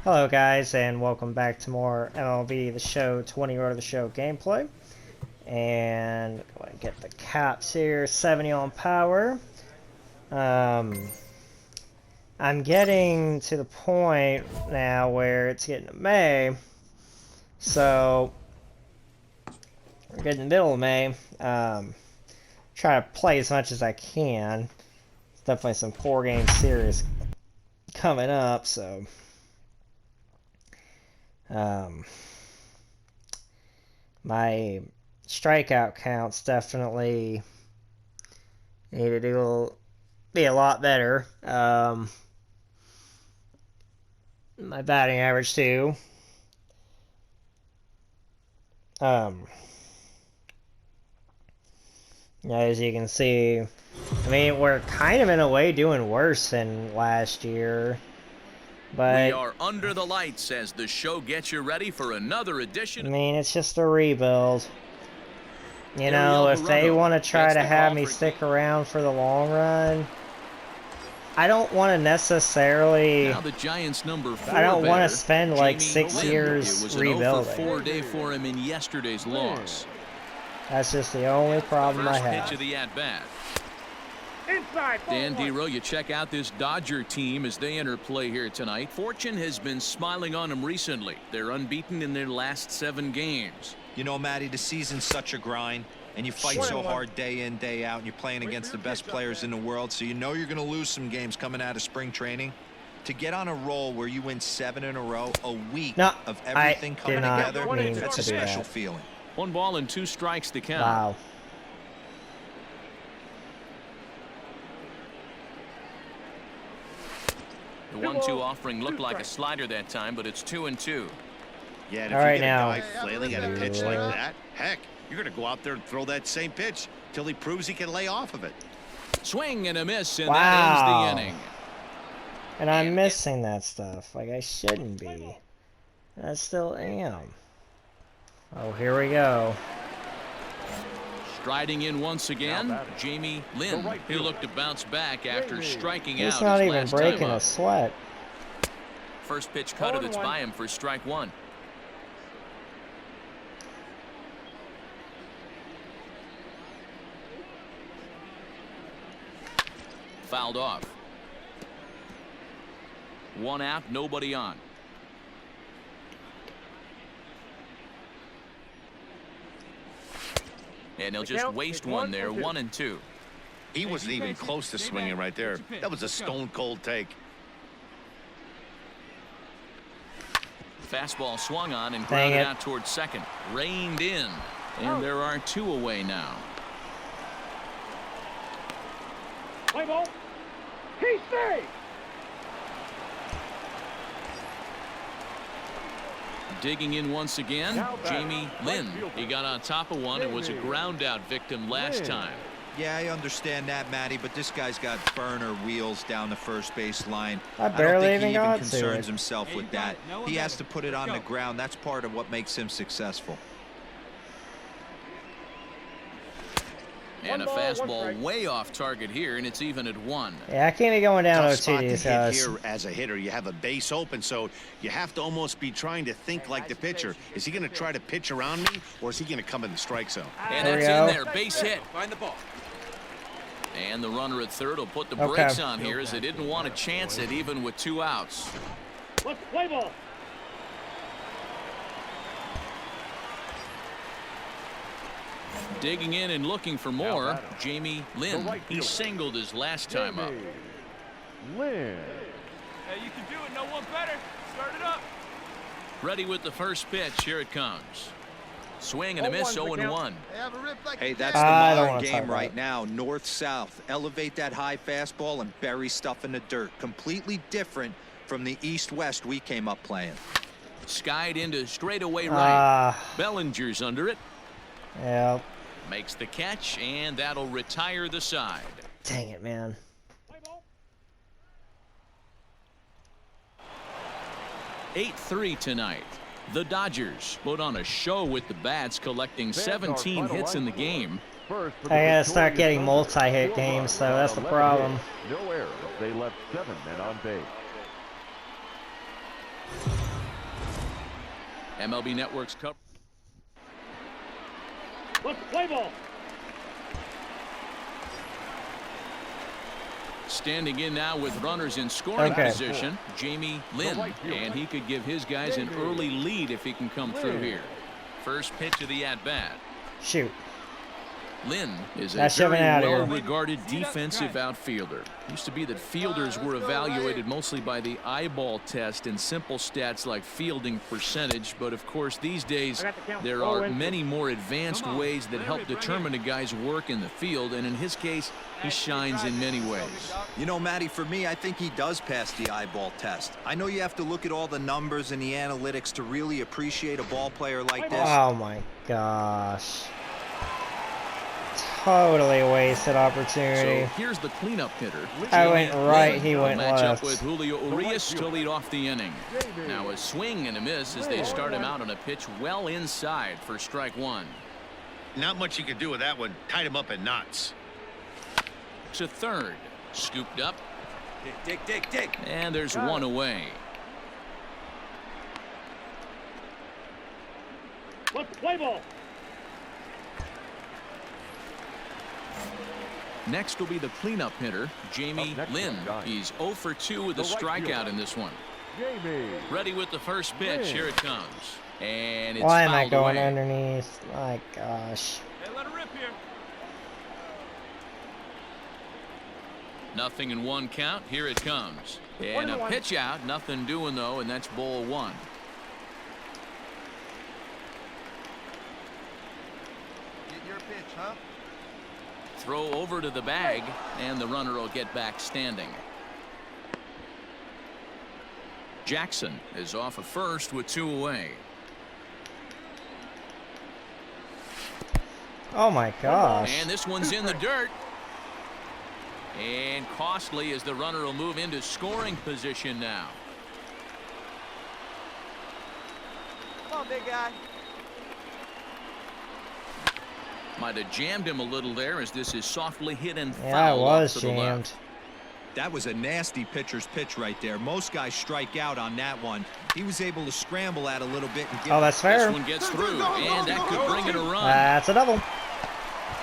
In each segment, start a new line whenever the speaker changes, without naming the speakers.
Hello guys, and welcome back to more MLB The Show 20 Road to the Show gameplay. And go ahead and get the caps here, 70 on power. I'm getting to the point now where it's getting to May, so we're getting in the middle of May. Try to play as much as I can. There's definitely some 4-game series coming up, so my strikeout counts definitely need to be a lot better. My batting average too. As you can see, I mean, we're kind of in a way doing worse than last year. But
we are under the lights as the show gets you ready for another edition.
I mean, it's just a rebuild. You know, if they want to try to have me stick around for the long run, I don't want to necessarily.
Now the Giants number 4
I don't want to
batter,
spend like
Jamie
6
Lynn.
years
It was an
rebuilding.
0-for-4 day for him in yesterday's loss.
That's just the only problem I
First
have.
pitch of the at-bat.
Inside,
Dan Dero, you check out this Dodger team as they enter play here tonight. Fortune has been smiling on them recently. They're unbeaten in their last 7 games.
You know, Matty, the season's such a grind, and you fight so hard day in, day out, and you're playing against the best players in the world, so you know you're going to lose some games coming out of spring training. To get on a roll where you win 7 in a row, a week of everything coming together, that's a special feeling.
1 ball and 2 strikes to count.
Wow.
The 1-2 offering looked like a slider that time, but it's 2-2.
Yeah, and if
All
you
right,
get
now.
a guy flailing at a pitch like that, heck, you're going to go out there and throw that same pitch till he proves he can lay off of it.
Swing and a miss, and that ends the inning.
And I'm missing that stuff, like I shouldn't be. I still am. Oh, here we go.
Striding in once again, Jamie Lynn. He'll look to bounce back after striking out.
He's not
his
even
last
breaking
time
a
up.
sweat.
First pitch cutter that's by him for strike 1. Fouled off. 1 out, nobody on. And they'll just waste 1 there, 1-2.
He wasn't even close to swinging right there. That was a stone-cold take.
Fastball swung on and grounded out towards second. Reined in. And there are 2 away now.
Play ball. He saved.
Digging in once again, Jamie Lynn. He got on top of one and was a ground out victim last time.
Yeah, I understand that, Matty, but this guy's got burner wheels down the first base line.
I
don't
barely
think he
even got to
concerns
it.
himself with that. He has to put it on the ground. That's part of what makes him successful.
And a fastball way off target here, and it's even at 1.
Yeah, I can't be going down
Tough spot to
0-2 these
hit
guys.
here as a hitter. You have a base open, so you have to almost be trying to think like the pitcher. Is he going to try to pitch around me, or is he going to come in the strike zone?
And
There we
that's in
go.
there, base hit.
Find the ball.
And the runner at third will put the brakes on here as they didn't want to chance it even with 2 outs.
Let's play ball.
Digging in and looking for more, Jamie Lynn. He singled his last time up.
Lynn. Hey, you can do it. No one better. Start it up.
Ready with the first pitch. Here it comes. Swing and a miss, 0-1.
Hey, that's the
I don't
modern
wanna talk
game
about
right
it.
now. North-south. Elevate that high fastball and bury stuff in the dirt. Completely different from the east-west we came up playing.
Skied into straightaway right. Bellinger's under it.
Yeah.
Makes the catch, and that'll retire the side.
Dang it, man.
8-3 tonight. The Dodgers put on a show with the bats, collecting 17 hits in the game.
I gotta start getting multi-hit games, so that's the problem.
No errors. They left 7 men on base.
MLB Network's cover.
Let's play ball.
Standing in now with runners in scoring
Okay.
position, Jamie Lynn. And he could give his guys an early lead if he can come through here. First pitch of the at-bat.
Shoot.
Lynn is a
That's
very
shoving out of here.
well-regarded defensive outfielder. Used to be that fielders were evaluated mostly by the eyeball test and simple stats like fielding percentage, but of course these days there are many more advanced ways that help determine a guy's work in the field, and in his case he shines in many ways.
You know, Matty, for me, I think he does pass the eyeball test. I know you have to look at all the numbers and the analytics to really appreciate a ball player like this.
Oh my gosh. Totally wasted opportunity.
So here's the cleanup hitter.
I went
Jamie
right,
Lynn
he
will
went
match
left.
up with Julio Urias to lead off the inning. Now a swing and a miss as they start him out on a pitch well inside for strike one.
Not much you can do with that one. Tied him up in knots.
To third, scooped up,
Dig.
and there's one away.
Let's play ball.
Next will be the cleanup hitter, Jamie Lynn. He's 0 for 2 with a strikeout in this one. Ready with the first pitch. Here it comes. And it's
Why am I
fouled
going
away.
underneath? My gosh.
Hey, let her rip here.
Nothing in one count. Here it comes. And a pitch out. Nothing doing, though, and that's ball one.
Get your pitch, huh?
Throw over to the bag, and the runner will get back standing. Jackson is off of first with 2 away.
Oh my gosh.
And this one's in the dirt. And costly as the runner will move into scoring position now.
Come on, big guy.
Might have jammed him a little there as this is softly hit and
Yeah, it
fouled
was
off to the
jammed.
left.
That was a nasty pitcher's pitch right there. Most guys strike out on that one. He was able to scramble at a little bit and get
Oh, that's
This
fair.
one gets through, and that could bring it a run.
That's a double.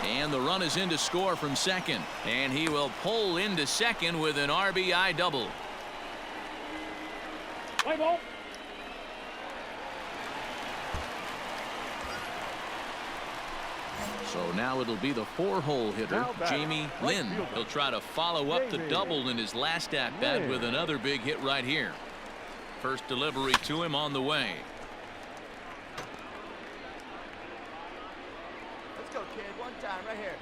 And the run is in to score from second. And he will pull into second with an RBI double.
Play ball.
So now it'll be the 4-hole hitter, Jamie Lynn. He'll try to follow up the double in his last at-bat with another big hit right here. First delivery to him on the way.
Let's go, kid. One time, right here.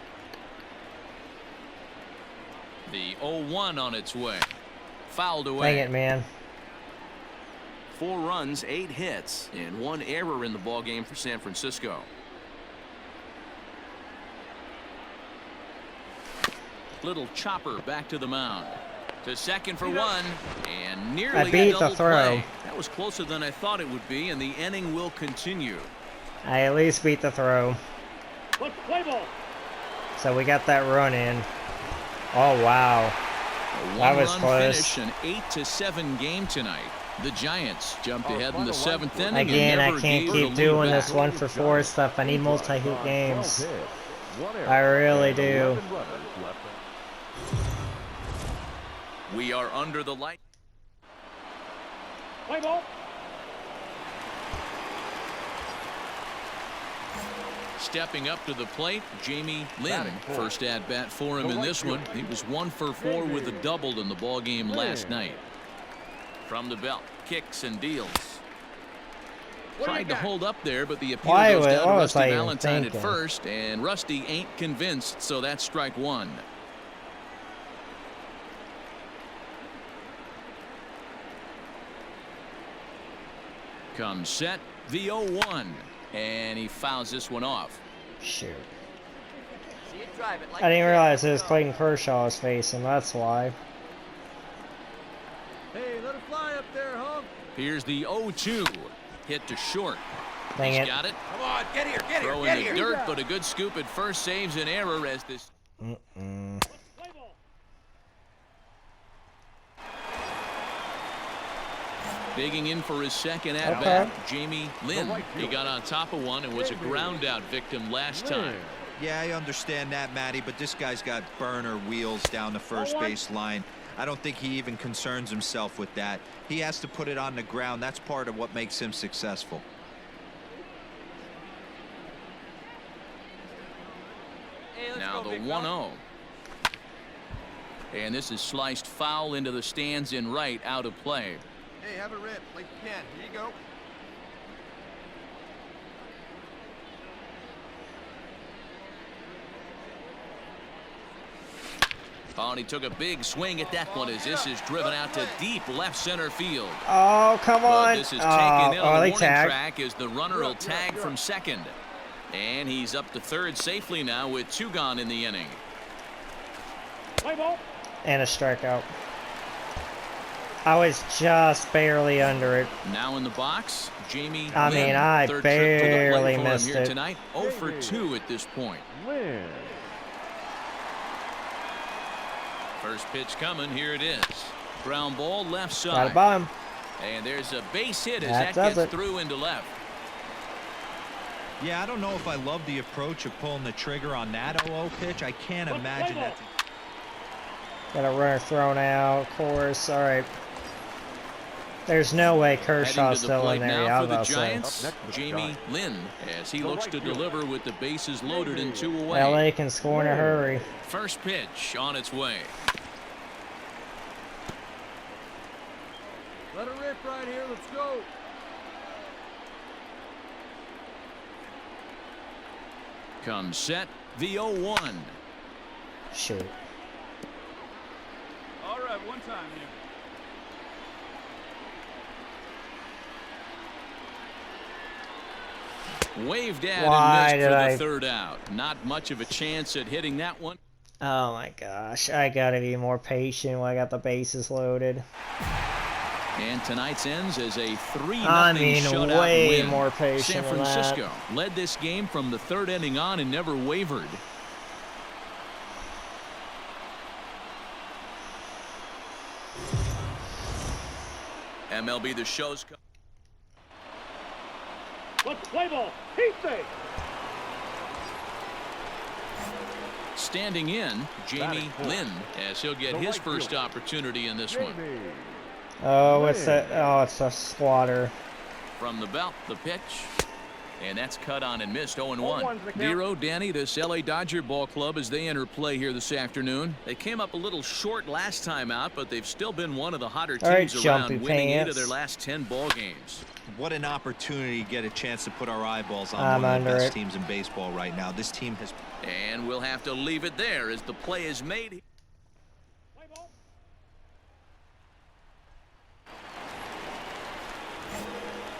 The 0-1 on its way. Fouled away.
Dang it, man.
4 runs, 8 hits, and 1 error in the ballgame for San Francisco.
Little chopper back to the mound. To second for one, and nearly
I beat
a
the
double
throw.
play. That was closer than I thought it would be, and the inning will continue.
I at least beat the throw.
Let's play ball.
So we got that run in. Oh, wow.
A
That was
one-run
close.
finish, an 8-7 game tonight. The Giants jumped ahead in the 7th inning.
Again,
and
I
never
can't
gave the
keep
lead
doing
back.
this 1-for-4 stuff. I need multi-hit games. I really do.
We are under the light.
Play ball.
Stepping up to the plate, Jamie Lynn. First at bat for him in this one. He was 1 for 4 with a double in the ball game last night. From the belt, kicks and deals. Tried to hold up there, but the appeal
Why
goes
was-
down to
what was
Rusty
I even
Valentine at
thinking?
first, and Rusty ain't convinced, so that's strike one. Comes set, the 0-1, and he fouls this one off.
Shoot.
See it drive it like
I didn't realize it was Clayton Kershaw was facing. That's why.
Hey, let it fly up there, Hog.
Here's the 0-2, hit to short.
Dang
He's
it.
got it.
Come on, get here, get here,
Throw
get
in the
here.
dirt, but a good scoop at first saves an error as this.
Mm-mm.
Play ball.
Digging in for his second at-bat, Jamie Lynn. He got on top of one and was a ground-out victim last time.
Yeah, I understand that, Matty, but this guy's got burner wheels down the first base line. I don't think he even concerns himself with that. He has to put it on the ground. That's part of what makes him successful.
Now the 1-0. And this is sliced foul into the stands in right, out of play.
Hey, have a rip like you can. Here you go.
Oh, and he took a big swing at that one as this is driven out to deep left center field.
Oh, come on.
But this is taken in on the
they
warning
tag.
track as the runner will tag from second. And he's up to third safely now with 2 gone in the inning.
And a strikeout. I was just barely under it.
Now in the box, Jamie Lynn.
I
Third trip to the plate
barely
for him
missed
here
it.
tonight. 0 for 2 at this point. First pitch coming. Here it is. Ground ball left
Got
side.
a bomb.
And there's a base hit as
That
that
does
gets
it.
through into left.
Yeah, I don't know if I love the approach of pulling the trigger on that 0-0 pitch. I can't imagine that.
Got a runner thrown out, of course. All right. There's no way
Heading
Kershaw's
to the
still in
plate
there.
now
Yeah, I
for
was
the
about to say.
Giants, Jamie Lynn, as he looks to deliver with the bases loaded and 2 away.
LA can score in a hurry.
First pitch on its way.
Let her rip right here. Let's go.
Comes set, the 0-1.
Shoot.
All right, one time here.
Waved at
Why
and missed
did
for
I-
the third out. Not much of a chance at hitting that one.
Oh my gosh. I gotta be more patient when I got the bases loaded.
And tonight's ends as a 3-0
I mean,
shutout
way
win.
more patient
San
than that.
Francisco led this game from the third inning on and never wavered. MLB The Show's.
Let's play ball. Heat fake.
Standing in, Jamie Lynn, as he'll get his first opportunity in this one.
Oh, it's a squatter.
From the belt, the pitch. And that's cut on and missed. 0-1. Dero, Danny, this LA Dodger ball club as they enter play here this afternoon. They came up a little short last time out, but they've still been one of the hotter
All right,
teams around,
jumpy
winning 8 of
pants.
their last 10 ball games.
What an opportunity to get a chance to put our eyeballs on
I'm
one of the
under
best
it.
teams in baseball right now. This team has.
And we'll have to leave it there as the play is made.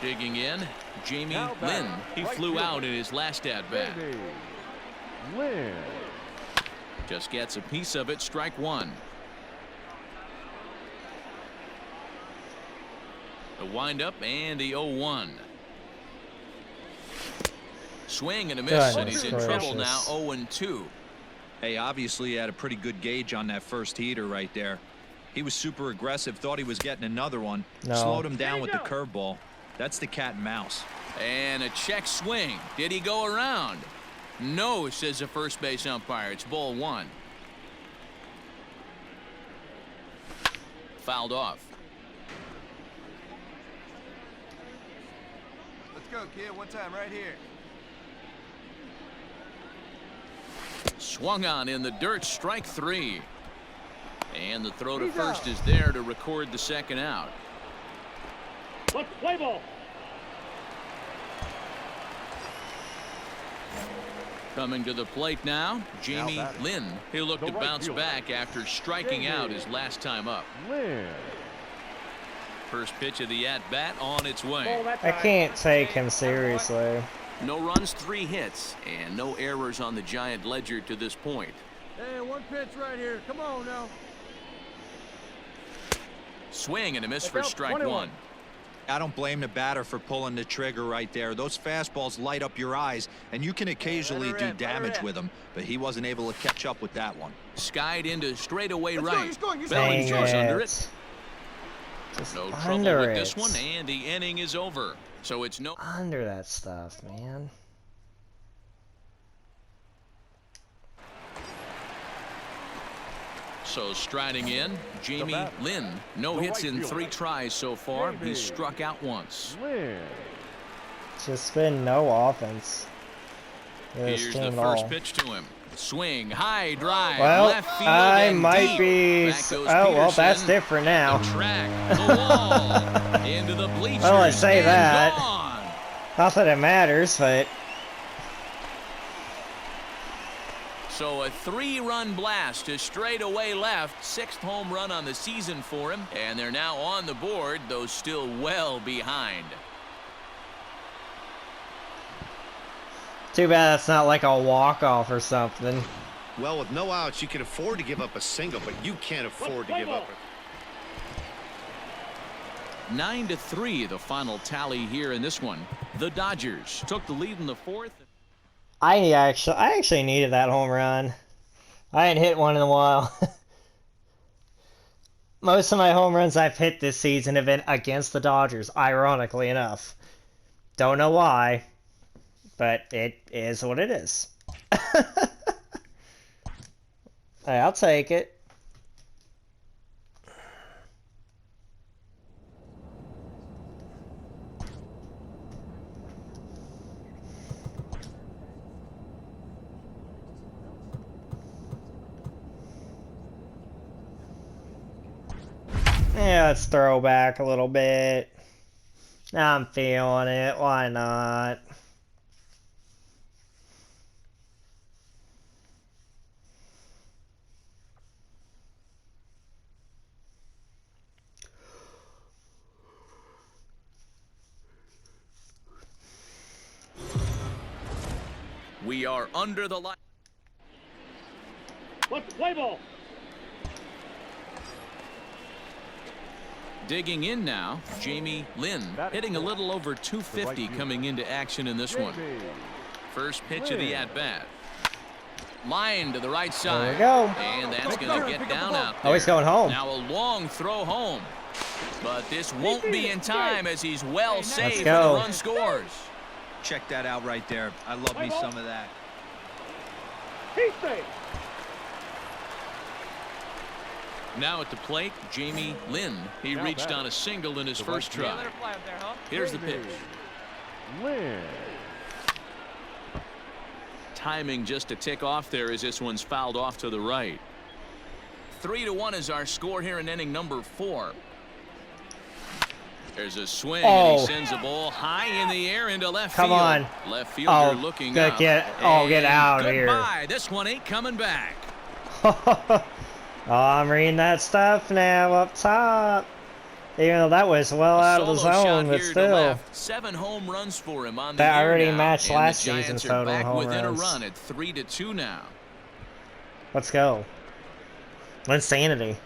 Digging in, Jamie Lynn. He flew out in his last at-bat. Just gets a piece of it, strike one. The windup and the 0-1. Swing and a miss, and he's in trouble now, 0-2.
Hey, obviously he had a pretty good gauge on that first heater right there. He was super aggressive, thought he was getting another one.
No.
Slowed him down with the curveball. That's the cat and mouse.
And a check swing. Did he go around? No, says the first base umpire. It's ball one. Fouled off.
Let's go, kid. One time right here.
Swung on in the dirt, strike three. And the throw to first is there to record the second out.
Let's play ball.
Coming to the plate now, Jamie Lynn. He'll look to bounce back after striking out his last time up. First pitch of the at-bat on its way.
I can't take him seriously.
No runs, 3 hits, and no errors on the Giant ledger to this point.
Hey, one pitch right here. Come on now.
Swing and a miss for strike one.
I don't blame the batter for pulling the trigger right there. Those fastballs light up your eyes, and you can occasionally do damage with them, but he wasn't able to catch up with that one.
Skied into straightaway right.
He's going.
Bellinger
Dang
goes under
it.
it.
Just
No trouble
under
with
it.
this one, and the inning is over. So it's no.
Under that stuff, man.
So striding in, Jamie Lynn. No hits in 3 tries so far. He's struck out once.
Just been no offense. in this
Here's
team
the
at
first
all.
pitch to him. Swing, high drive,
Well,
left field
I
and
might
deep.
be.
Back goes
Oh well, that's
Peterson.
different now.
The track, the wall, into the bleachers.
Well, I say
and
that.
gone.
Not that it matters, but
So a 3-run blast to straightaway left. 6th home run on the season for him. And they're now on the board, though still well behind.
too bad it's not like a walk-off or something.
Well, with no outs, you can afford to give up a single, but you can't afford to give up a...
9-3, the final tally here in this one. The Dodgers took the lead in the 4th.
I actually needed that home run. I hadn't hit one in a while. Most of my home runs I've hit this season have been against the Dodgers, ironically enough. Don't know why, but it is what it is. Hey, I'll take it. Yeah, let's throw back a little bit. I'm feeling it. Why not?
We are under the light.
What's the play ball?
Digging in now, Jamie Lynn, hitting a little over 250 coming into action in this one. First pitch of the at-bat. Line to the right side.
There we go.
And that's going to get down out there.
Oh, he's going home.
Now a long throw home. But this won't be in time as he's well saved and
go.
the run scores.
Check that out right there. I love me some of that.
He's safe.
Now at the plate, Jamie Lynn. He reached on a single in his first try. Here's the pitch. Timing just a tick off there as this one's fouled off to the right. 3-1 is our score here in inning number 4. There's a swing and he sends a ball high in the air into left field.
Come on.
Left fielder looking up.
Get out of here.
Goodbye. This one ain't coming back.
Oh, I'm reading that stuff now up top. Even though that was well out of the
Solo
zone,
shot
but
here to
still.
left. 7 home runs for him on the
That
year
already
now.
matched
And
last
the Giants
season's
are
total
back
home
within
runs.
a run at 3-2 now.
Let's go. Insanity.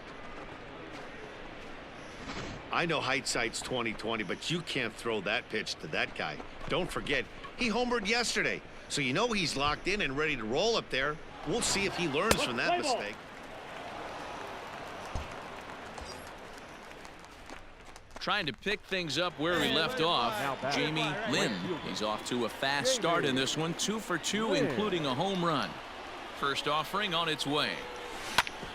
I know hindsight's 20/20, but you can't throw that pitch to that guy. Don't forget, he homered yesterday, so you know he's locked in and ready to roll up there. We'll see if he learns from that mistake.
Trying to pick things up where we left off. Jamie Lynn. He's off to a fast start in this one. 2 for 2, including a home run. First offering on its way.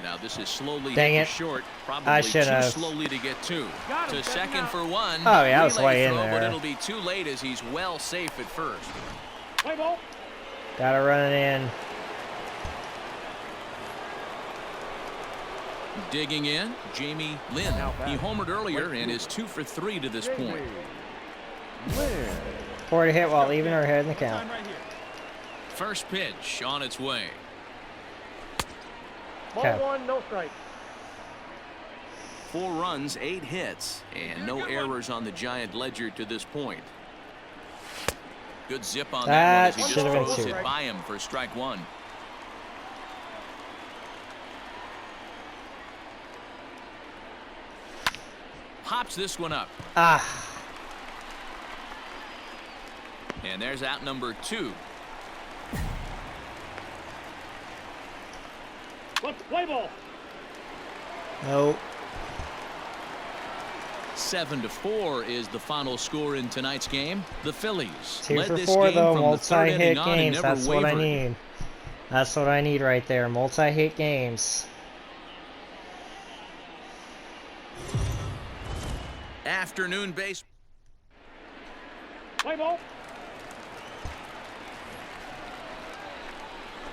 Now this is slowly
Dang
short.
I
Probably
should
too
have.
slowly to get to. To second for one.
Oh, yeah, I was
Relay
way in
throw, But
there.
it'll be too late as he's well safe at first.
Play ball.
Gotta run it in.
Digging in, Jamie Lynn. He homered earlier and is 2 for 3 to this point.
4 to hit while leaving her head in the count.
First pitch on its way.
Ball
Okay.
1, no strike.
4 runs, 8 hits, and no errors on the Giant ledger to this point. Good zip on that one as he
That
just
should have been
throws
2.
it by him for strike 1. Pops this one up.
Ah,
And there's out number 2.
What's the play ball?
nope.
7-4 is the final score in tonight's game. The Phillies
2
led
for
this
4
game
though,
from the third
multi-hit
inning on and
games.
never
That's what I
wavered.
need. That's what I need right there. Multi-hit games.
Afternoon base.
Play ball.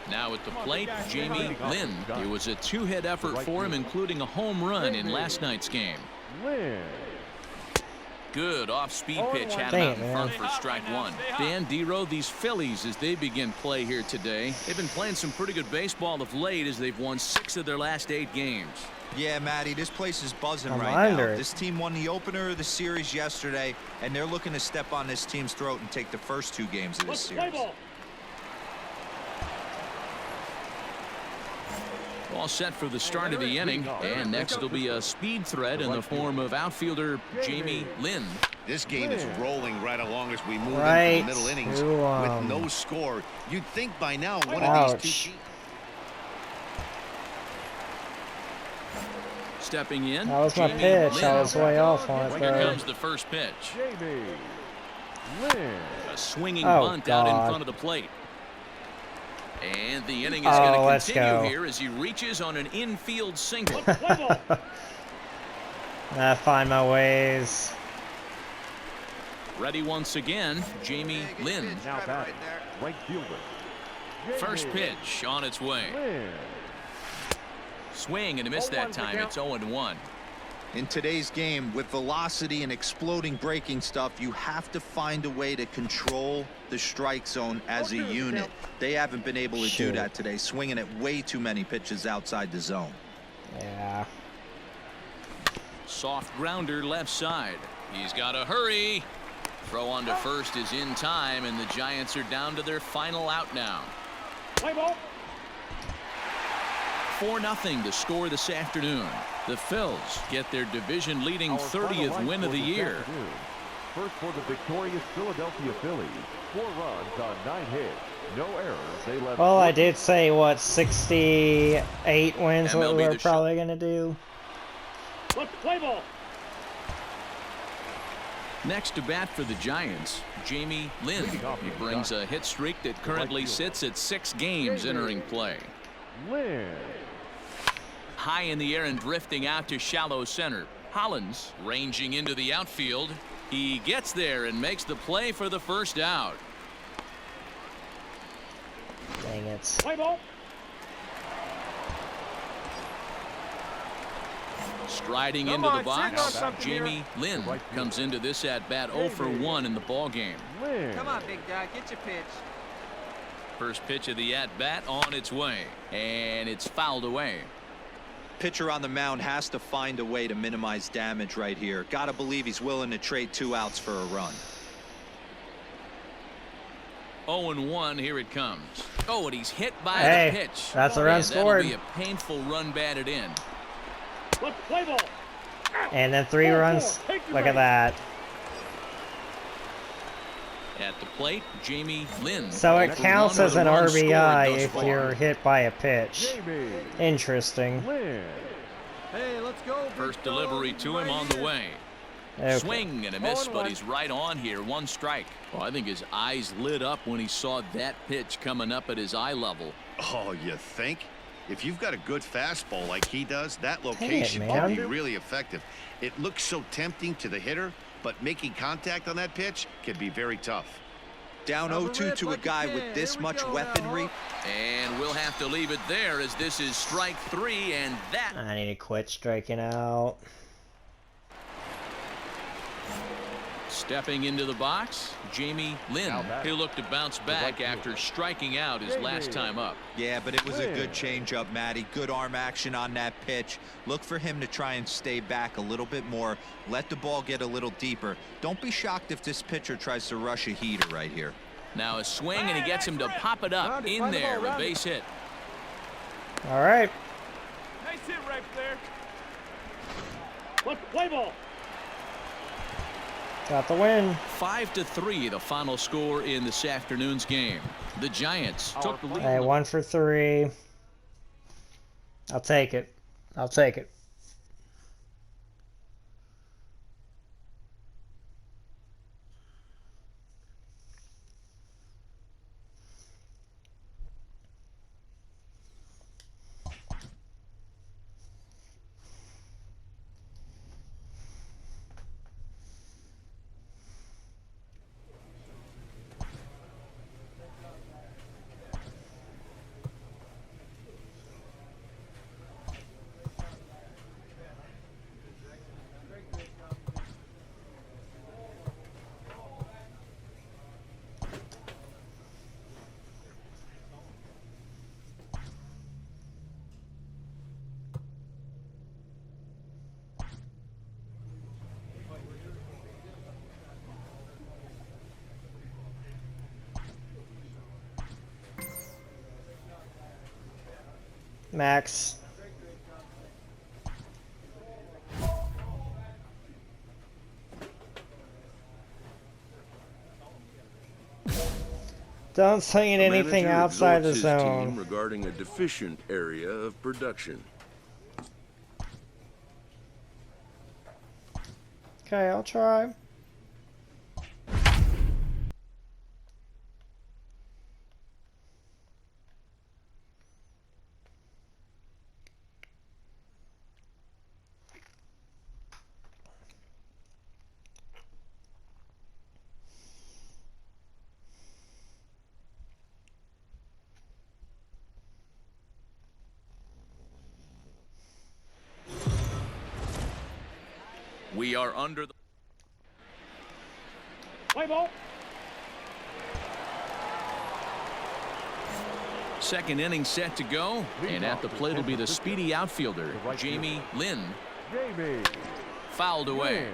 Now at the plate, Jamie Lynn. It was a two-hit effort for him, including a home run in last night's game. Good off-speed pitch had him out in front for strike one. Dan Dero, these Phillies, as they begin play here today, they've been playing some pretty good baseball of late as they've won 6 of their last 8 games.
Yeah, Matty, this place is buzzing
I'm
right
under
now.
it.
This team won the opener of the series yesterday, and they're looking to step on this team's throat and take the first 2 games of this series.
All set for the start of the inning, and next will be a speed threat in the form of outfielder Jamie Lynn.
This game is rolling right along as we move
Right
into the middle innings
to,
with no score. You'd think by now one of
Ouch.
these two.
Stepping in,
That was my
Jamie
pitch.
Lynn.
I was way off on it
Here
there.
comes the first pitch.
Jamie Lynn.
A swinging
Oh,
bunt out in
God.
front of the plate. And the inning is
Oh,
going to
let's
continue
go.
here as he reaches on an infield single.
I find my ways.
Ready once again, Jamie Lynn.
Now batting, right fielder.
First pitch on its way.
Lynn.
Swing and a miss that time. It's 0-1.
In today's game, with velocity and exploding breaking stuff, you have to find a way to control the strike zone as a unit. They haven't been able to do
Shoot.
that today, swinging at way too many pitches outside the zone.
Yeah.
Soft grounder left side. He's got to hurry. Throw on to first is in time, and the Giants are down to their final out now.
Play ball.
4-0 to score this afternoon. The Phils get their division-leading
Our final
30th
line
win of the
score this
year.
afternoon. First for the victorious Philadelphia Phillies. 4 runs on 9 hits. No errors. They left.
Well, I did say, what, 68 wins what
MLB
we're
The
probably going to do.
Let's play ball.
Next to bat for the Giants, Jamie Lynn. He brings a hit streak that currently sits at 6 games entering play.
Lynn.
High in the air and drifting out to shallow center. Hollins ranging into the outfield. He gets there and makes the play for the first out.
Dang it.
Play ball.
Striding
Come
into
on,
the box,
signal something
Jamie
here.
Lynn
Right field.
comes into this at bat 0 for 1 in the ball game.
Lynn.
Come on, big guy. Get your pitch.
First pitch of the at bat on its way, and it's fouled away.
Pitcher on the mound has to find a way to minimize damage right here. Gotta believe he's willing to trade 2 outs for a run.
0-1, here it comes. Oh, and he's hit by
Hey,
the pitch.
that's a run
And
scored.
That'll be a painful run batted in.
Let's play ball.
And then 3 runs. Look at that.
At the plate, Jamie Lynn.
So it
0 for
counts
1
as
with
an
a run scored
RBI
thus
if
far.
you're hit by a pitch.
Jamie
Interesting.
Lynn.
Hey, let's go. big
First
dog.
delivery to him
Right
on the
here.
way.
Okay.
Swing and a miss,
0-1.
but he's right on here. 1 strike. Well, I think his eyes lit up when he saw that pitch coming up at his eye level.
Oh, you think? If you've got a good fastball like he does, that location
man.
can be really effective. It looks so tempting to the hitter, but making contact on that pitch can be very tough.
Down
Have a
0-2
rip
to a
like you
guy
can.
with this
Here we
much
go now,
weaponry.
Hawk.
And we'll have to leave it there as this is strike 3, and that
I need to quit striking out.
stepping into the box, Jamie Lynn.
Now back.
He'll look to bounce back after striking out his last time up.
Yeah, but it was a good
Lynn.
changeup, Matty. Good arm action on that pitch. Look for him to try and stay back a little bit more. Let the ball get a little deeper. Don't be shocked if this pitcher tries to rush a heater right here.
Now a swing, and he gets him to pop it up
Round it,
in
find the
there,
ball,
a
round it.
base hit.
All right.
Nice hit right there. Let's play ball.
Got the win.
5-3, the final score in this afternoon's game. The Giants took the lead.
Hey, 1 for 3. I'll take it. I'll take it. Max. Don't swing at anything
manager
outside the
exhorts his
zone.
team regarding a deficient area of production.
Okay, I'll try.
We are under the
Play ball.
second inning set to go, and at the plate will be the speedy outfielder, Jamie Lynn.
Jamie
Fouled away.
Lynn.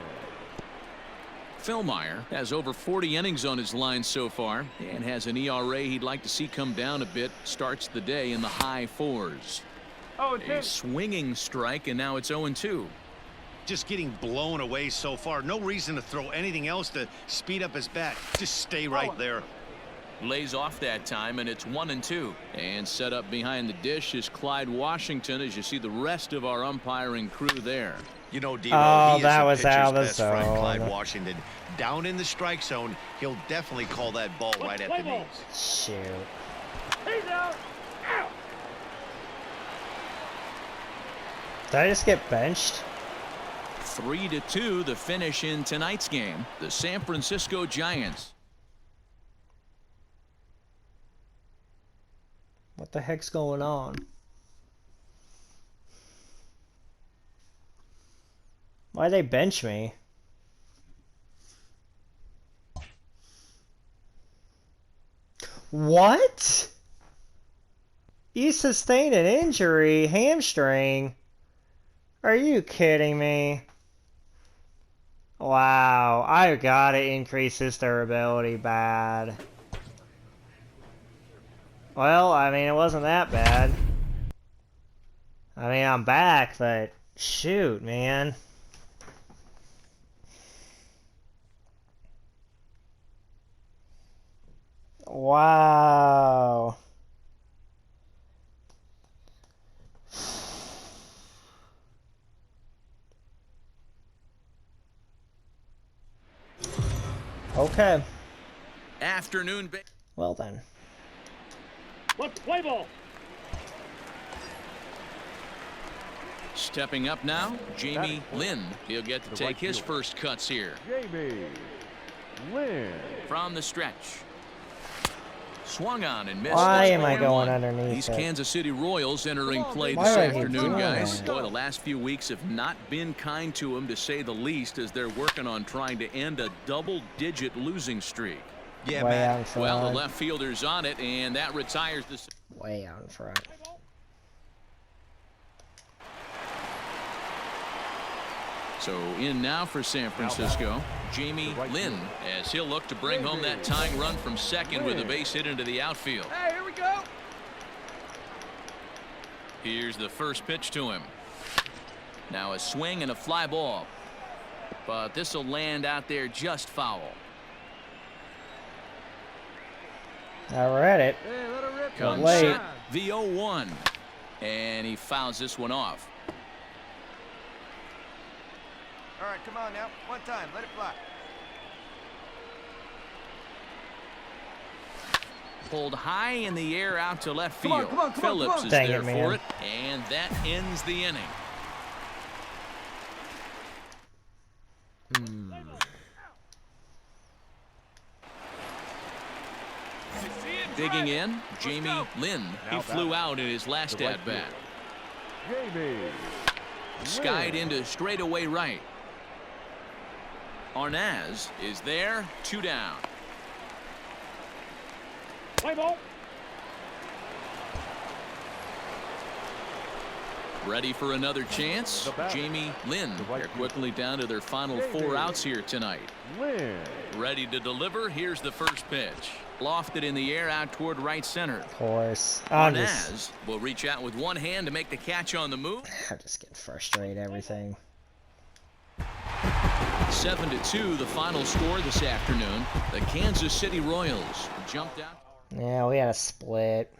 Phil Meyer has over 40 innings on his line so far and has an ERA he'd like to see come down a bit. Starts the day in the high 4s. A swinging strike, and now it's 0-2.
Just getting blown away so far. No reason to throw anything else to speed up his bat. Just stay right there.
Lays off that time, and it's 1-2. And set up behind the dish is Clyde Washington, as you see the rest of our umpiring crew there.
You know, Devo,
Oh,
he is
that
a
was
pitcher's
out of the
best friend,
zone.
Clyde Washington. Down in the strike zone, he'll definitely call that ball right at the knees.
Shoot.
He's out. Out.
Did I just get benched?
3-2 the finish in tonight's game. The San Francisco Giants.
What the heck's going on? Why'd they bench me? What? You sustained an injury, hamstring. Are you kidding me? Wow, I gotta increase his durability bad. Well, I mean, it wasn't that bad. I mean, I'm back, but shoot, man. Wow. Okay.
Afternoon.
Well then.
Let's play ball.
Stepping up now, Jamie Lynn. He'll get to take his first cuts here.
Jamie Lynn.
From the stretch. Swung on and missed.
Why
It's
am I
1-1.
going underneath
These
it?
Kansas City Royals entering play
Why
this
are you
afternoon,
doing
guys.
that?
Boy, the last few weeks have not been kind to them, to say the least, as they're working on trying to end a double-digit losing streak.
Yeah,
Way
Matt.
out in front.
Well, the left fielder's on it, and that retires the...
Way out in front.
So in now for San Francisco, Jamie Lynn, as he'll look to bring home that tying run from second with a base hit into the outfield.
Hey, here we go.
Here's the first pitch to him. Now a swing and a fly ball. But this will land out there just foul.
Now we're at it.
Hey, let her rip.
Comes
late.
set, the 0-1. And he fouls this one off.
All right, come on now. One time. Let it fly.
Pulled high in the air out to left
Come on,
field.
come on, come on,
Phillips
come on.
is
Dang
there
it,
for
man.
it. And that ends the inning. Digging in, Jamie Lynn. He flew out in his last
The right
at-bat.
Jamie
Skied
Lynn.
into straightaway right. Arnaz is there, 2 down.
Play ball.
Ready for another chance.
The bat.
Jamie Lynn.
The right
They're
field.
quickly down to their final 4
Jamie
outs here tonight.
Lynn.
Ready to deliver. Here's the first pitch. Lofted in the air out toward right center.
Of course. I'm
Arnaz will reach out with one hand to make the catch on the move.
I'm just getting frustrated, everything.
7-2, the final score this afternoon. The Kansas City Royals jumped out.
Yeah, we had a split.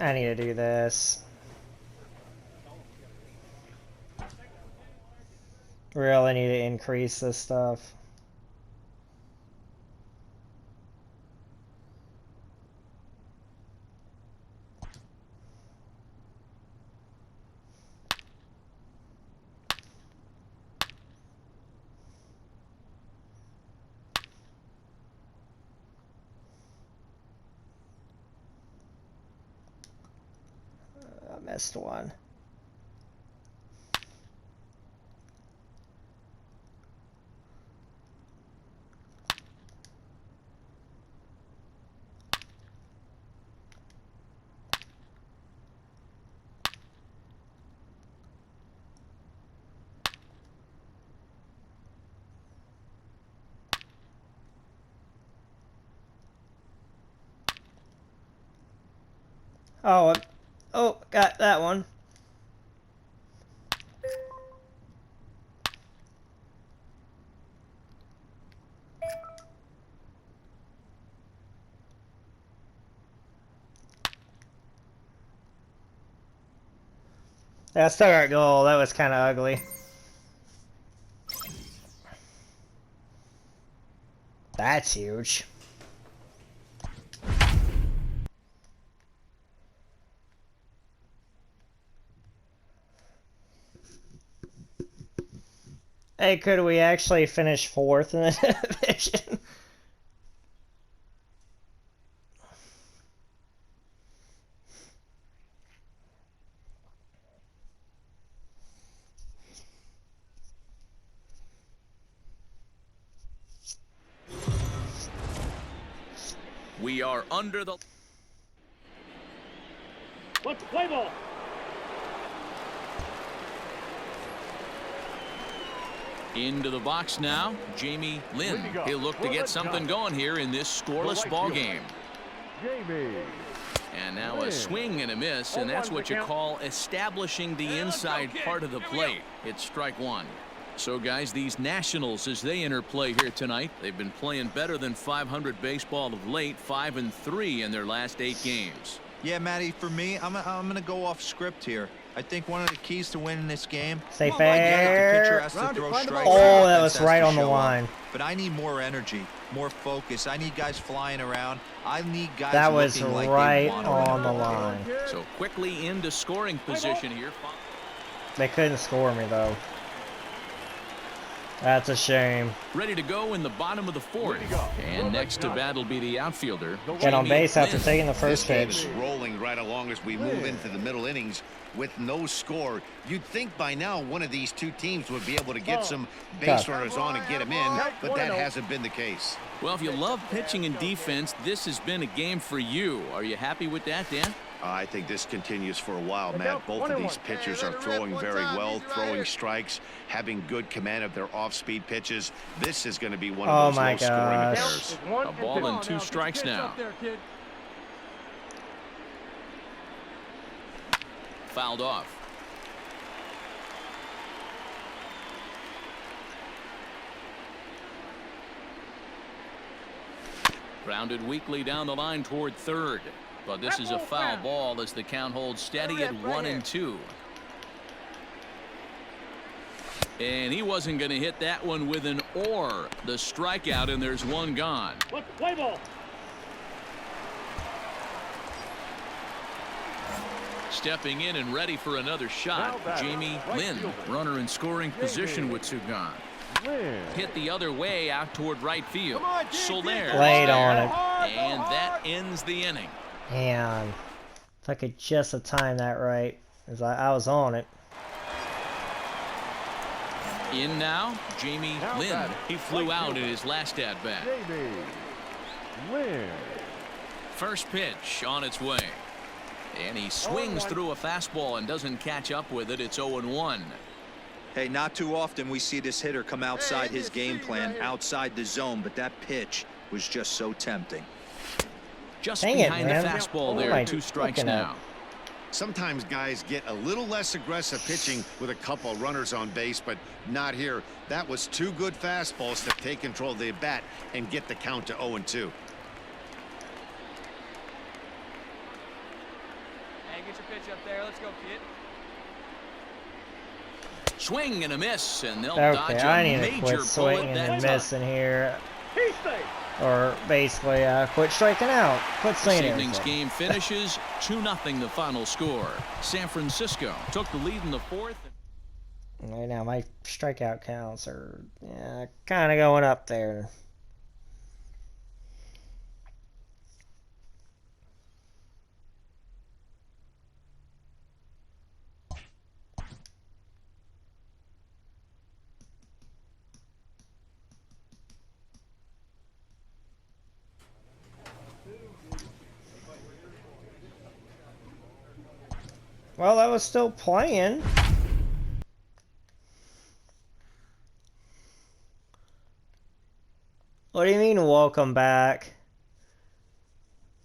I need to do this. Really need to increase this stuff. I missed one. Oh, got that one. That Stuttgart goal, that was kind of ugly. That's huge. Hey, could we actually finish fourth in the division?
We are under the...
Let's play ball.
Into the box now, Jamie Lynn. He'll look to get something going here in this scoreless ball game.
Jamie.
And now a swing and a miss, and that's what you call establishing the inside part of the plate. It's strike one. So, guys, these Nationals, as they enter play here tonight, they've been playing better than .500 baseball of late, 5-3 in their last 8 games.
Yeah, Matty, for me, I'm going to go off script here. I think one of the keys to winning this game,
Stay
the
fair.
pitcher has to throw strikes.
Oh, that
the
was
offense
right
has to
on the
show up.
line.
But I need more energy, more focus. I need guys flying around. I need guys
That was
looking like
right
they want to win
on the
a ball
line.
game.
So quickly into scoring position here.
They couldn't score me, though. That's a shame.
Ready to go in the bottom of the 4th. And next to bat will be the outfielder.
Get on base after
Lynn.
taking the
This
first
game
pitch.
is rolling right along as we move into the middle innings with no score. You'd think by now one of these two teams would be able to get some base runners on and get them in, but that hasn't been the case.
Well, if you love pitching and defense, this has been a game for you. Are you happy with that, Dan?
I think this continues for a while, Matt. Both of these pitchers are throwing very well, throwing strikes, having good command of their off-speed pitches. This is going to be one of those low-scoring affairs.
A ball and 2 strikes now. Fouled off. Grounded weakly down the line toward third. But this is a foul ball as the count holds steady at 1-2. And he wasn't going to hit that one with an or. The strikeout, and there's one gone.
Play ball.
Stepping in and ready for another shot, Jamie Lynn, runner in scoring position with two gone. Hit the other way out toward right field. Soler
Laid on it.
and that ends the inning.
And if I could just have timed that right, as I was on it.
In now, Jamie Lynn. He flew out in his last at bat.
Jamie Lynn.
First pitch on its way. And he swings through a fastball and doesn't catch up with it. It's 0-1.
Hey, not too often we see this hitter come outside his game plan, outside the zone, but that pitch was just so tempting.
Just
Dang it,
behind the
man.
fastball
What am
there,
I
2 strikes
looking at?
now.
Sometimes guys get a little less aggressive pitching with a couple runners on base, but not here. That was 2 good fastballs to take control of the bat and get the count to 0-2.
Hey, get your pitch up there. Let's go, kid.
Swing and a miss, and they'll
Okay,
dodge
I
a
need to
major
quit
bullet
swinging
that
and
time.
missing here.
He stays.
Or basically, quit striking out. Quit
This
saying
evening's
everything.
game finishes 2-0 the final score. San Francisco took the lead in the 4th.
Right now, my strikeout counts are kind of going up there. Well, I was still playing. What do you mean, welcome back?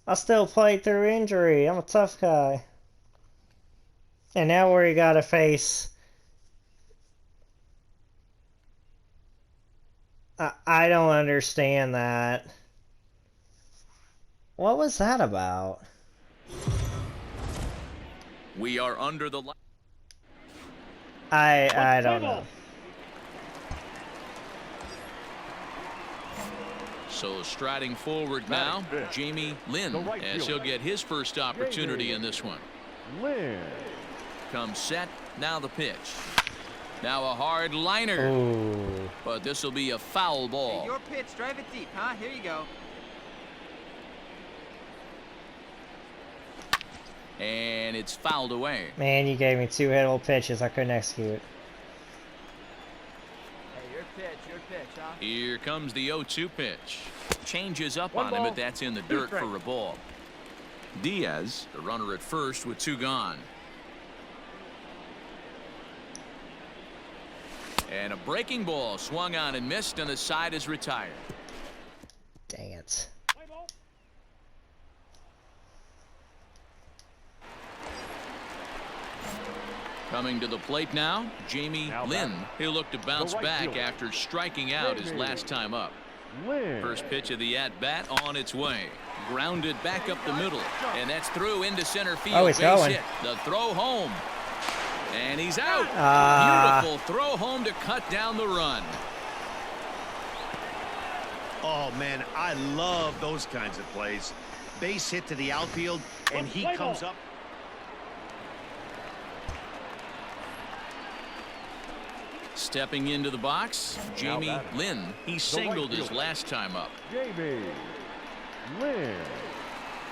I still played through injury. I'm a tough guy. And now we gotta face... I don't understand that. What was that about?
We are under the light.
I don't know.
So striding forward now, Jamie Lynn, as he'll get his first opportunity in this one.
Lynn.
Comes set, now the pitch. Now a hard liner,
Ooh.
but this will be a foul ball.
Hey, your pitch. Drive it deep, huh? Here you go.
And it's fouled away.
Man, you gave me 2 hittable pitches I couldn't execute.
Hey, your pitch, huh?
Here comes the 0-2 pitch. Changes up on him, but that's in the dirt for a ball. Diaz, the runner at first with 2 gone. And a breaking ball swung on and missed, and the side is retired.
Dang it.
Coming to the plate now, Jamie Lynn. He'll look to bounce back after striking out his last time up.
Lynn.
First pitch of the at-bat on its way. Grounded back up the middle, and that's through into center field.
Oh, he's
Base
going.
hit. The throw home. And he's out. Beautiful throw home to cut down the run.
Oh, man, I love those kinds of plays. Base hit to the outfield, and he comes up.
Stepping into the box, Jamie Lynn. He singled his last time up.
Jamie Lynn.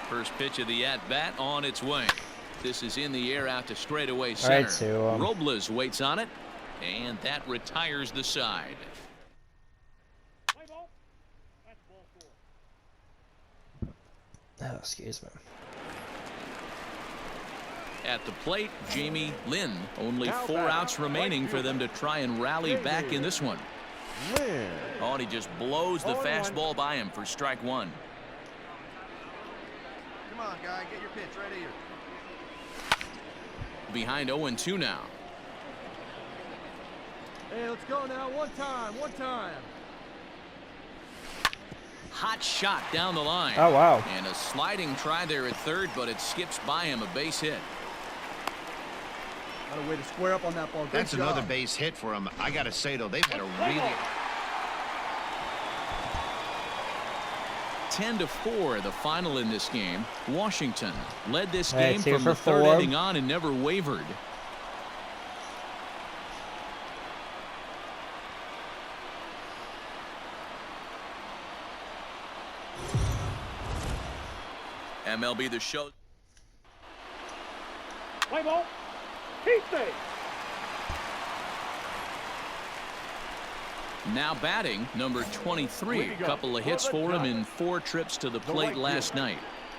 First pitch of the at-bat on its way. This is in the air out to straightaway
Right
center.
to him.
Robles waits on it, and that retires the side.
Play ball. That's ball 4.
Oh, excuse me.
At the plate, Jamie Lynn. Only 4 outs remaining for them to try and rally back in this one.
Lynn.
Oh, and he just blows the fastball by him for strike 1.
Come on, guy. Get your pitch right here.
Behind 0-2 now.
Hey, let's go now. One time.
Hot shot down the line.
Oh, wow.
And a sliding try there at third, but it skips by him, a base hit.
Got a way to square up on that ball. Good
That's
job.
another base hit for him. I got to say, though, they've had a really...
10-4, the final in this game. Washington led this
Hey,
game
2
from
for
the third
4.
inning on and never wavered. MLB The Show.
Play ball. He stays.
Now batting, number 23. A couple of hits for him in 4 trips to the plate last night.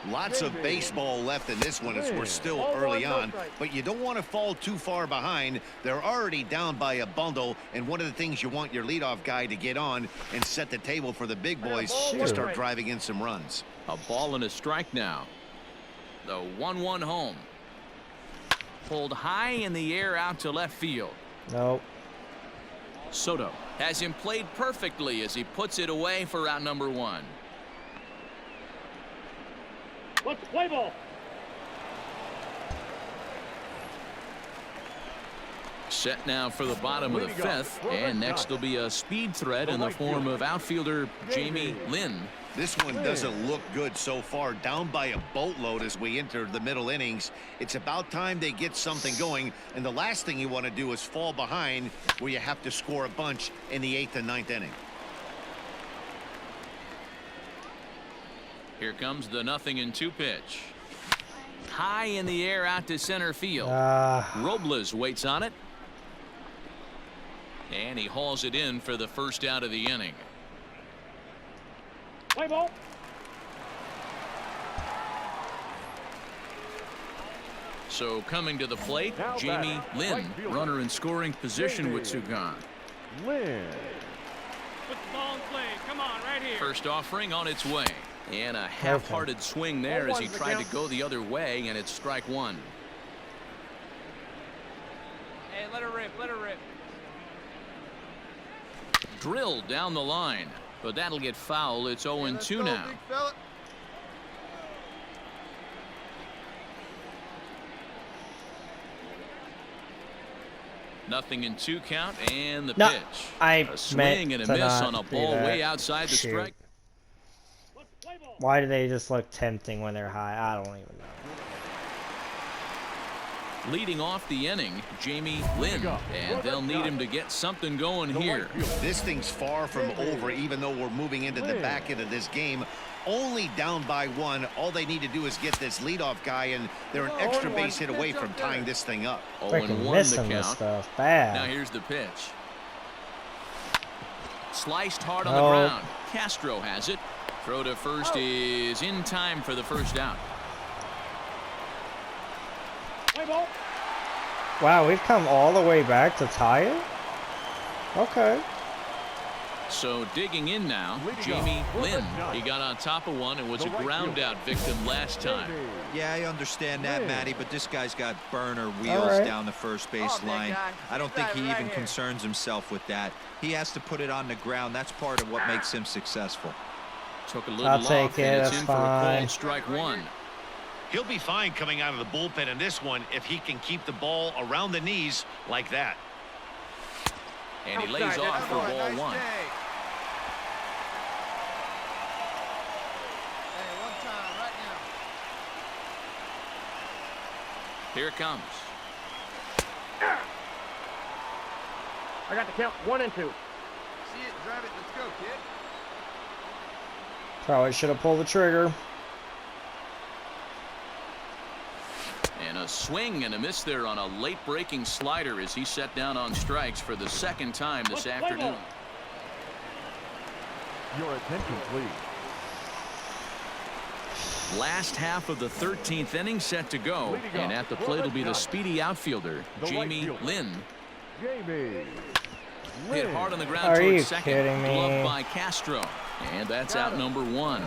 Lots of baseball left in this one as we're still early on, but you don't want to fall too far behind. They're already down by a bundle, and one of the things you want your leadoff guy to get on and set the table for the big boys to start driving in some runs.
A ball and a strike now. The 1-1 home. Pulled high in the air out to left field.
Nope.
Soto has him played perfectly as he puts it away for out number 1.
Let's play ball.
Set now for the bottom of the 5th, and next will be a speed threat in the form of outfielder Jamie Lynn.
This one doesn't look good so far, down by a boatload as we enter the middle innings. It's about time they get something going, and the last thing you want to do is fall behind where you have to score a bunch in the 8th and 9th inning.
Here comes the 0-2 pitch. High in the air out to center field. Robles waits on it. And he hauls it in for the first out of the inning.
Play ball.
So coming to the plate,
Now
Jamie
batting,
Lynn,
right fielder.
runner in scoring position with 2 gone.
Lynn.
Put the ball in play. Come on, right here.
First offering on its way. And a half-hearted swing there as he tried to go the other way, and it's strike 1.
Hey, let her rip. Let her rip.
Drilled down the line, but that'll get foul. It's 0-2 now.
Big fella.
Nothing in 2 count, and the
No,
pitch.
I
A
meant
swing and a
to
miss
not
on a
do
ball
that.
way outside the
Shoot.
strike.
Let's play ball.
Why do they just look tempting when they're high? I don't even know.
Leading off the inning, Jamie Lynn, and they'll need him to get something going here.
This thing's far from over, even though we're moving into the back end of this game. Only down by 1. All they need to do is get this leadoff guy, and they're an extra base hit away from tying this thing up.
Freaking
0-1 the
missing this
count.
stuff.
Now
Bad.
here's the pitch. Sliced hard on
Oh.
the ground. Castro has it. Throw to first is in time for the first out.
Play ball.
Wow, we've come all the way back to tie it? Okay.
So digging in now, Jamie Lynn. He got on top of one and was a ground out victim last time.
Yeah, I understand that, Matty, but this guy's got burner
All
wheels
right.
down the first base
big
line.
guy.
I don't think he
Right
even
here.
concerns himself with that. He has to put it on the ground. That's part of what makes him successful.
Took a little
I'll
off,
take it,
and it's
that's
in for a
fine.
called strike 1.
He'll be fine coming out of the bullpen in this one if he can keep the ball around the knees like that.
And he lays off for ball 1.
Hey, one time, right now.
Here it comes.
I got the count. 1 and 2.
See it, drive it. Let's go, kid.
Probably should have pulled the trigger.
And a swing and a miss there on a late breaking slider as he set down on strikes for the 2nd time this afternoon.
Your attention, please.
Last half of the 13th inning set to go, and at the plate will be the speedy outfielder Jamie Lynn.
Jamie
Hit
Lynn.
hard on the ground
Are you
towards second.
kidding me?
Gloved by Castro, and that's out number 1.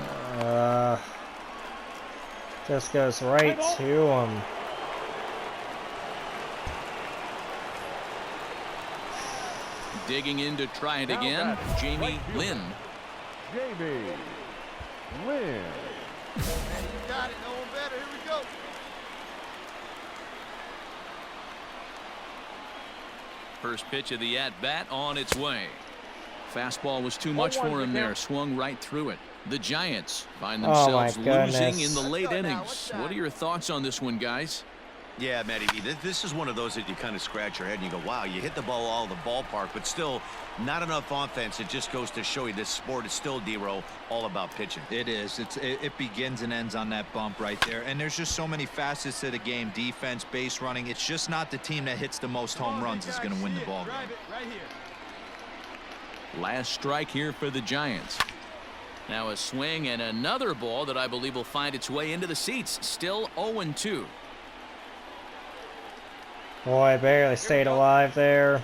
Just goes right to him.
Digging in to try it again, Jamie Lynn.
Jamie win.
Man, you got it. No one better. Here we go.
First pitch of the at-bat on its way. Fastball was too much for him there. Swung right through it. The Giants find themselves losing in the late innings. What are your thoughts on this one, guys?
Yeah, Matty, this is one of those that you kind of scratch your head and you go, wow, you hit the ball all the ballpark, but still not enough offense. It just goes to show you this sport is still, D-Row, all about pitching.
It is. It begins and ends on that bump right there. And there's just so many facets to the game. Defense, base running. It's just not the team that hits the most home runs is going to win the ball game.
Right here.
Last strike here for the Giants. Now a swing and another ball that I believe will find its way into the seats. Still 0-2.
Boy, barely stayed alive there.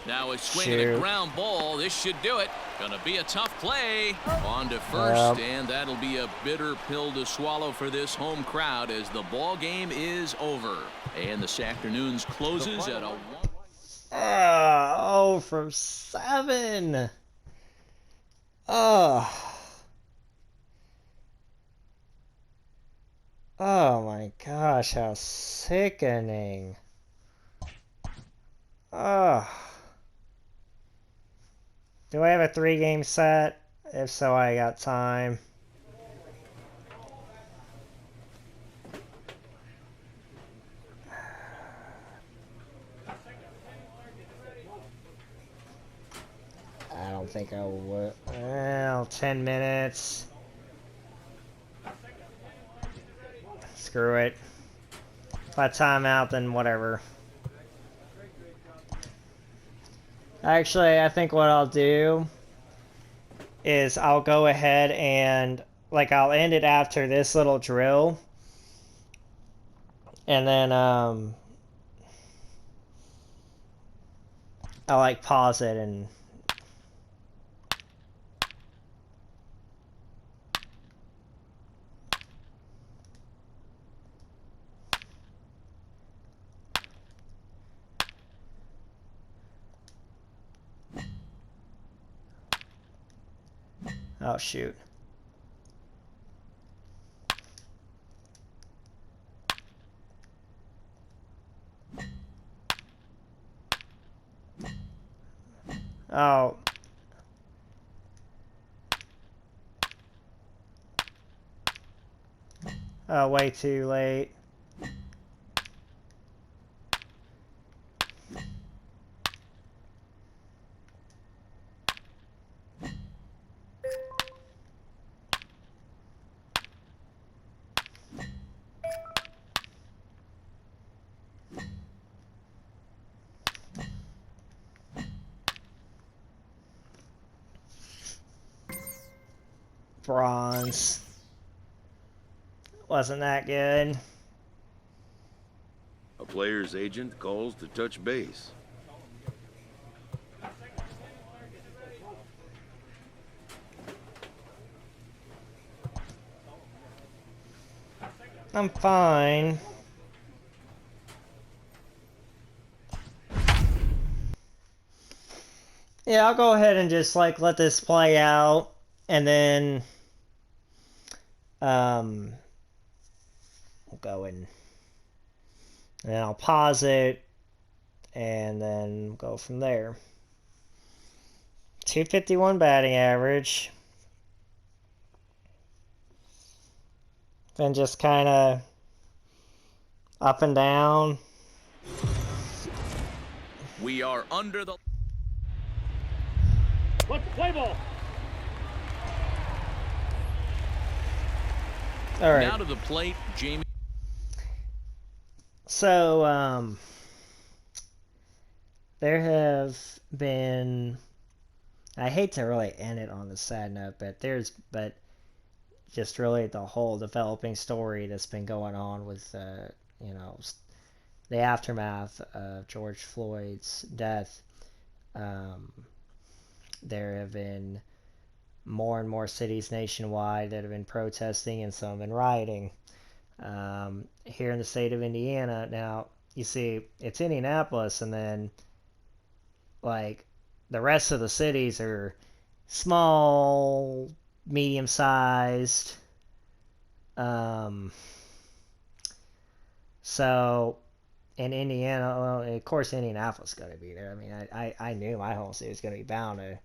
Now a swing and a ground ball. This should do it. Gonna be a tough play. On to first, and that'll be a bitter pill to swallow for this home crowd as the ball game is over. And this afternoon's closes at a 1.
Oh, from 7. Oh. Oh my gosh, how sickening. Oh. Do I have a 3-game set? If so, I got time. I don't think I would. Well, 10 minutes. Screw it. If I time out, then whatever. Actually, I think what I'll do is I'll go ahead and, like, I'll end it after this little drill. And then, I'll, like, pause it and... Oh, shoot. Oh. Oh, way too late. Bronze. Wasn't that good.
A player's agent calls to touch base.
I'm fine. Yeah, I'll go ahead and just, like, let this play out, and then we'll go and then I'll pause it and then go from there. 251 batting average. Then just kind of up and down.
We are under the...
Let's play ball.
All right.
Now to the plate, Jamie.
So, there have been, I hate to really end it on a sad note, but just really the whole developing story that's been going on with, you know, the aftermath of George Floyd's death. There have been more and more cities nationwide that have been protesting, and some have been rioting. Here in the state of Indiana, now, you see, it's Indianapolis, and then, like, the rest of the cities are small, medium-sized. So in Indiana, well, of course Indianapolis is going to be there. I mean, I knew my home city was going to be bound to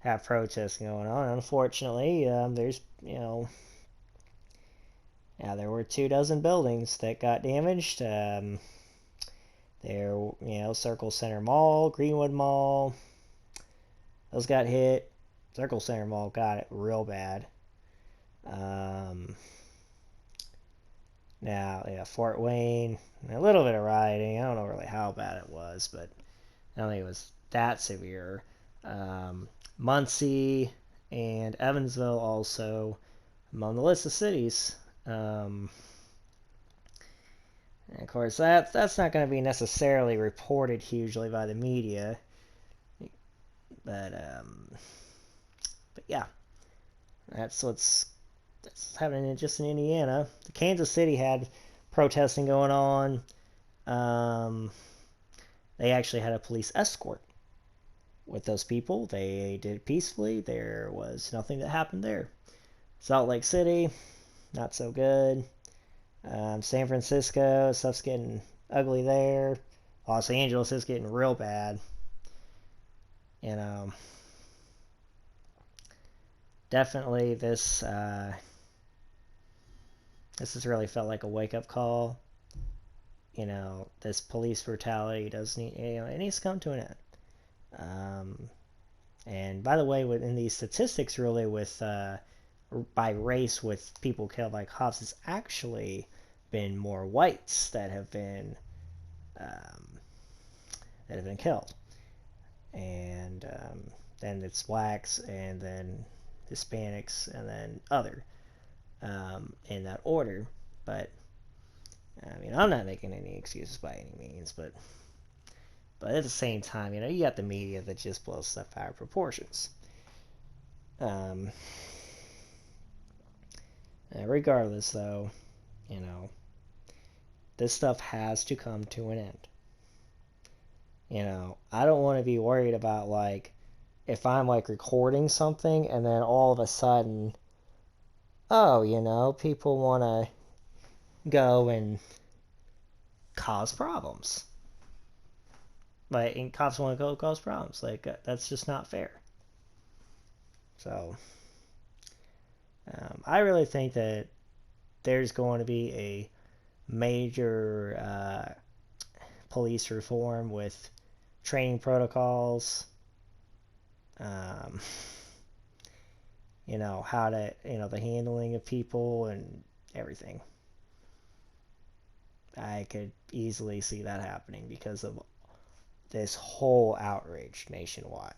have protests going on. Unfortunately, there's, yeah, there were 24 buildings that got damaged. There, Circle Center Mall, Greenwood Mall, those got hit. Circle Center Mall got it real bad. Now, yeah, Fort Wayne, a little bit of rioting. I don't know really how bad it was, but I don't think it was that severe. Muncie and Evansville also among the list of cities. And of course, that's not going to be necessarily reported hugely by the media, but yeah, that's happening just in Indiana. Kansas City had protesting going on. They actually had a police escort with those people. They did it peacefully. There was nothing that happened there. Salt Lake City, not so good. San Francisco, stuff's getting ugly there. Los Angeles is getting real bad. Definitely this has really felt like a wake-up call. This police brutality does need, it needs to come to an end. And by the way, within these statistics, really, with by race, with people killed by cops, it's actually been more whites that have been killed, and then it's blacks, and then Hispanics, and then other, in that order. But I mean, I'm not making any excuses by any means, but at the same time, you got the media that just blows stuff out of proportions. Regardless, though, this stuff has to come to an end. I don't want to be worried about, like, if I'm, like, recording something and then all of a sudden, people want to go and cause problems. Like, and cops want to go cause problems. Like, that's just not fair. So, I really think that there's going to be a major police reform with training protocols, how to, the handling of people and everything. I could easily see that happening because of this whole outrage nationwide.